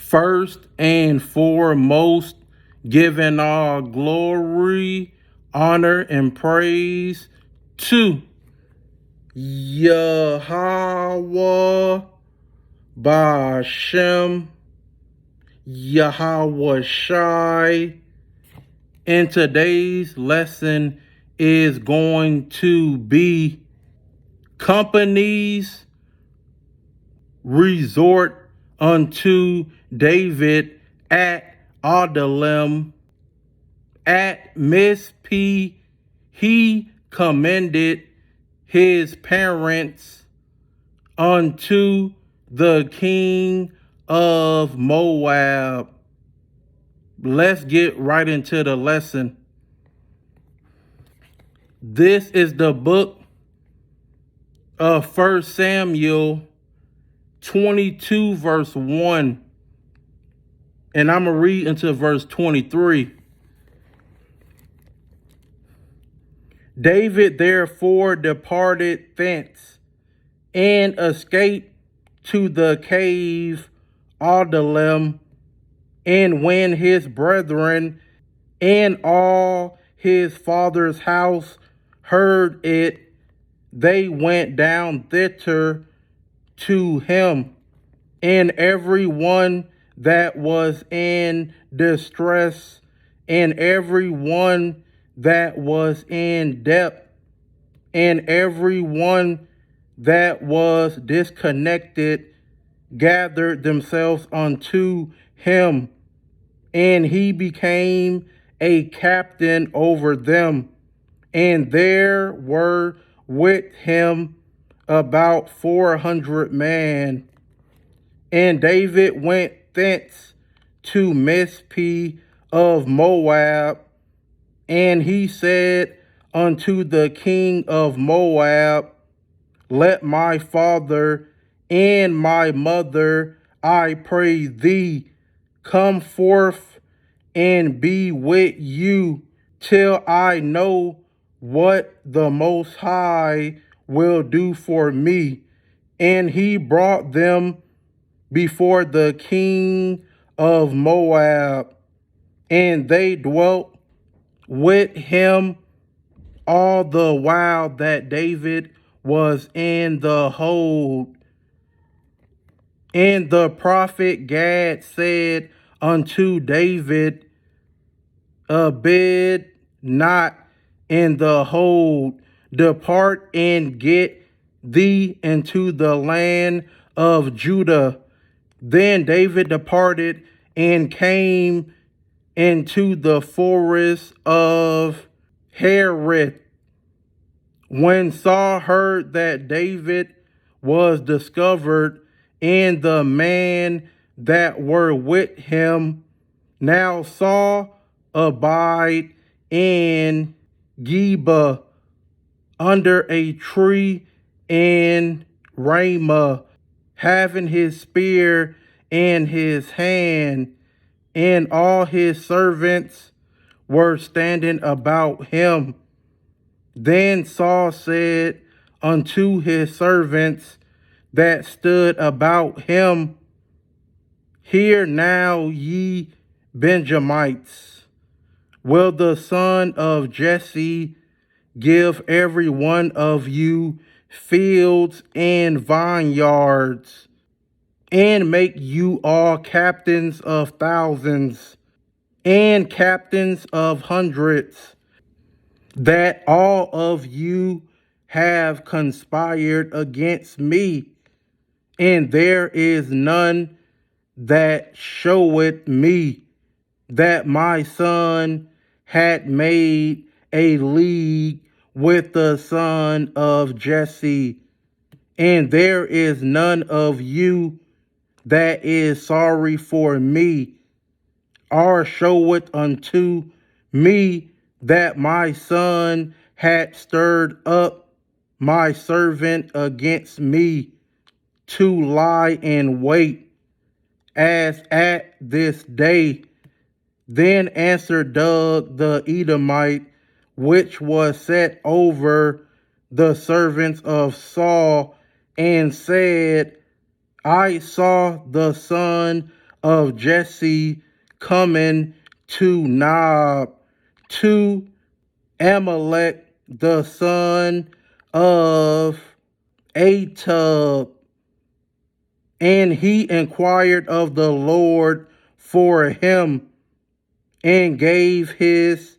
First and foremost, giving all glory, honor, and praise to Yahweh Ba'Shem, Yahweh Shai. And today's lesson is going to be companies resort unto David at Adullam. At Mizpeh he commended his parents unto the king of Moab. Let's get right into the lesson. This is the book of 1 Samuel 22 verse 1. And I'm going to read into verse 23. David therefore departed thence and escaped to the cave Adullam. And when his brethren and all his father's house heard it, they went down thither to him, and every one that was in distress, and every one that was in debt, and every one that was disconnected, gathered themselves unto him, and he became a captain over them. And there were with him about 400 men. And David went thence to Mizpeh of Moab, and he said unto the king of Moab, Let my father and my mother, I pray thee, come forth and be with you till I know what the Most High will do for me. And he brought them before the king of Moab, and they dwelt with him all the while that David was in the hold. And the prophet Gad said unto David, Abide not in the hold, depart and get thee into the land of Judah. Then David departed and came into the forest of Hereth. When Saul heard that David was discovered, and the man that were with him, now Saul abide in Geba under a tree in Ramah, having his spear in his hand, and all his servants were standing about him. Then Saul said unto his servants that stood about him, Hear now, ye Benjamites, will the son of Jesse give every one of you fields and vineyards, and make you all captains of thousands and captains of hundreds, that all of you have conspired against me, and there is none that showeth me that my son had made a league with the son of Jesse, and there is none of you that is sorry for me, or showeth unto me that my son had stirred up my servant against me to lie in wait, as at this day. Then answered Doeg the Edomite, which was set over the servants of Saul, and said, I saw the son of Jesse coming to Moab, to Amalek the son of Adullam. And he inquired of the Lord for him, and gave his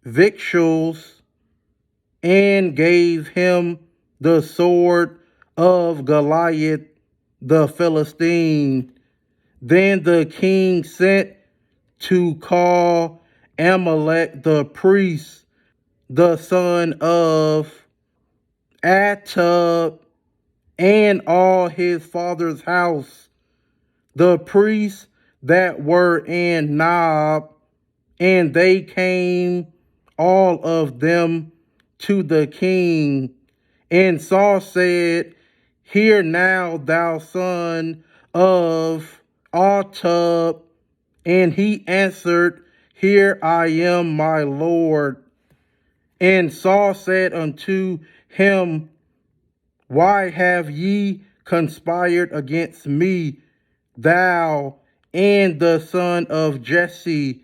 victuals, and gave him the sword of Goliath the Philistine. Then the king sent to call Amalek the priest, the son of Atub, and all his father's house, the priests that were in Nob, and they came all of them to the king. And Saul said, Hear now, thou son of Atub. And he answered, Here I am, my lord. And Saul said unto him, Why have ye conspired against me, thou and the son of Jesse,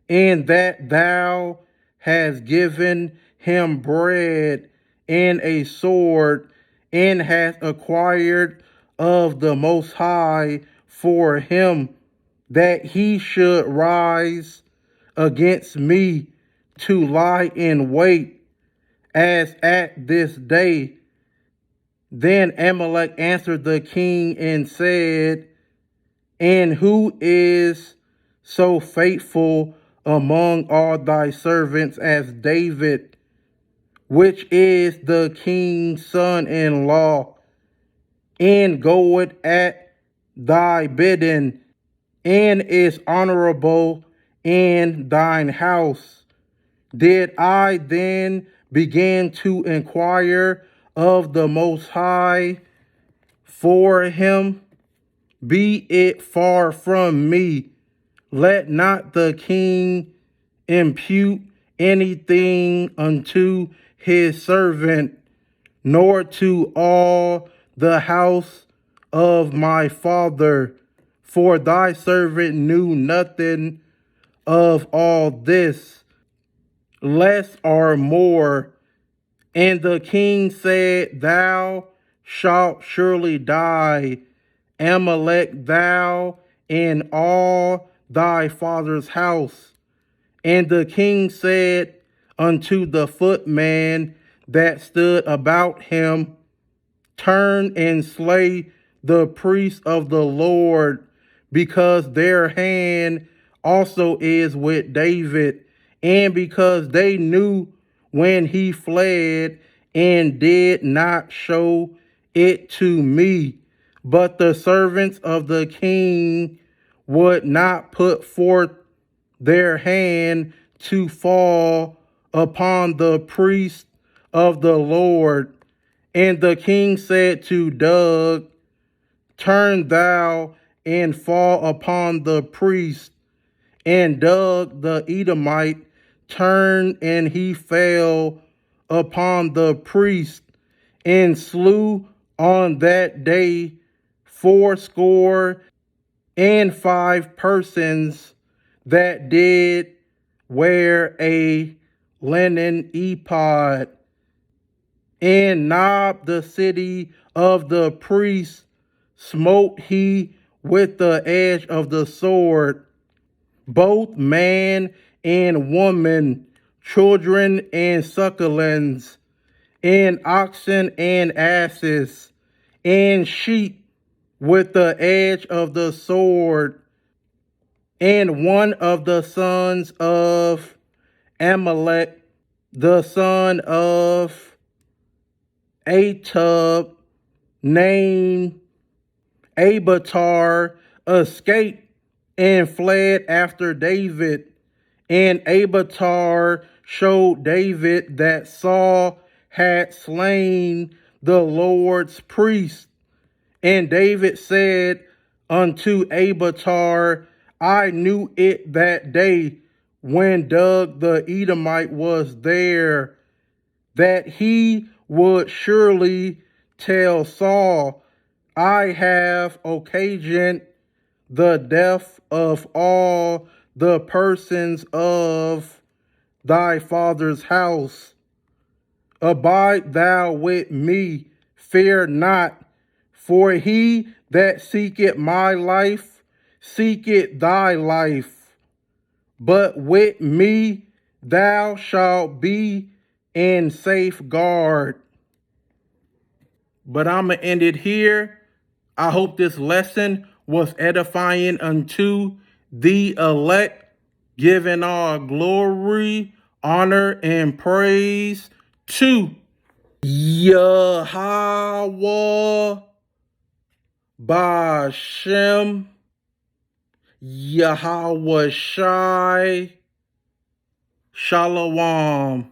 and that thou hast given him bread and a sword, and hast acquired of the Most High for him, that he should rise against me to lie in wait, as at this day? Then Amalek answered the king and said, And who is so faithful among all thy servants as David, which is the king's son-in-law, and goeth at thy bidding, and is honorable in thine house? Did I then begin to inquire of the Most High for him? Be it far from me. Let not the king impute anything unto his servant, nor to all the house of my father. For thy servant knew nothing of all this, less or more. And the king said, Thou shalt surely die, Amalek, thou and all thy father's house. And the king said unto the footman that stood about him, Turn and slay the priests of the Lord, because their hand also is with David, and because they knew when he fled, and did not show it to me. But the servants of the king would not put forth their hand to fall upon the priests of the Lord. And the king said to Doeg, Turn thou and fall upon the priest. And Doeg the Edomite turned, and he fell upon the priest, and slew on that day 75 persons that did wear a linen ephod. And Nob, the city of the priests, smote he with the edge of the sword, both man and woman, children and sucklings, and oxen and asses, and sheep with the edge of the sword. And one of the sons of Amalek, the son of Atub, named Abiathar, escaped and fled after David. And Abiathar showed David that Saul had slain the Lord's priest. And David said unto Abiathar, I knew it that day when Doeg the Edomite was there, that he would surely tell Saul, I have occasioned the death of all the persons of thy father's house. Abide thou with me, fear not, for he that seeketh my life seeketh thy life. But with me thou shalt be in safeguard. But I'm going to end it here. I hope this lesson was edifying unto the elect, giving all glory, honor, and praise to Yahweh Bashem, Yahweh Shai, Shalom.